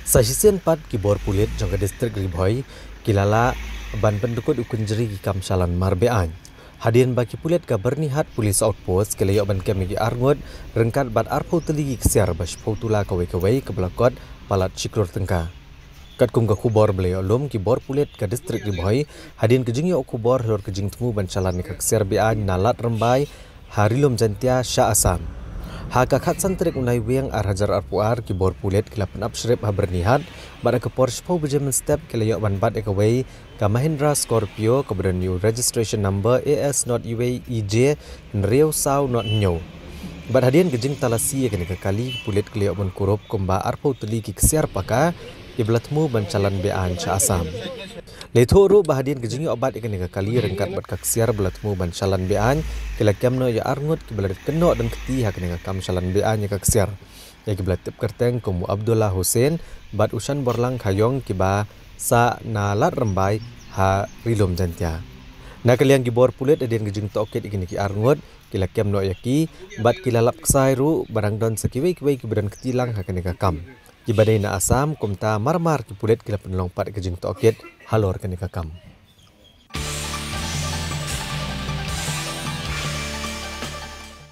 Sahisian 4 kibor pulit jangka distrik Ribhoi kilala ban pendukut ukun jeri ki kamsalan marbean. Hadian bagi pulit ka bernihat polis outpost kelayok ban kemigi arngot rengkat bat arpau teligi kesiar bas pautula kawai-kawai kebelakot palat ciklur tengka. Kat kum ka kubor belayok lom kibor pulit ka distrik Ribhoi hadian kejingi ok kubor lor kejing temu ban calan ka kesiar bean nalat rembai harilom jantia Shah Asam. Haka khatsan terik unai weng hajar arpuar kibor pulit kilapan absrip ha bernihat pada ke Porsche pau bejaman step kelayok ban bat ekawai ka Mahindra Scorpio kemudian new registration number AS not UAEJ Nreo Sau not Nyo. Bat hadian kejing talasi kini kali pulit kelayok ban kurup kumba arpau teli ki kesiar paka iblatmu ban calan bean Shah Asam. Letoro bahadian kejingi obat ikan kali rengkat bat kaksiar belatmu ban calan bean kilakiamno ya arngut kibelat kenok dan keti hak dengan kam calan bean ya kaksiar. Ya kibelat tip kerteng kumu Abdullah Hussein bat usan borlang kayong kiba sa nalat rembai ha rilom jantia. Na kaliang gibor pulit adian kejing toket ikan ki arngut kilakiamno yaki bat kilalap ksairu barang don sekiwai-kiwai kibedan ketilang hak dengan kam. Ibadai na Asam kumta marmar ki pulit kila penlong pat kejing toket halor kenika kam.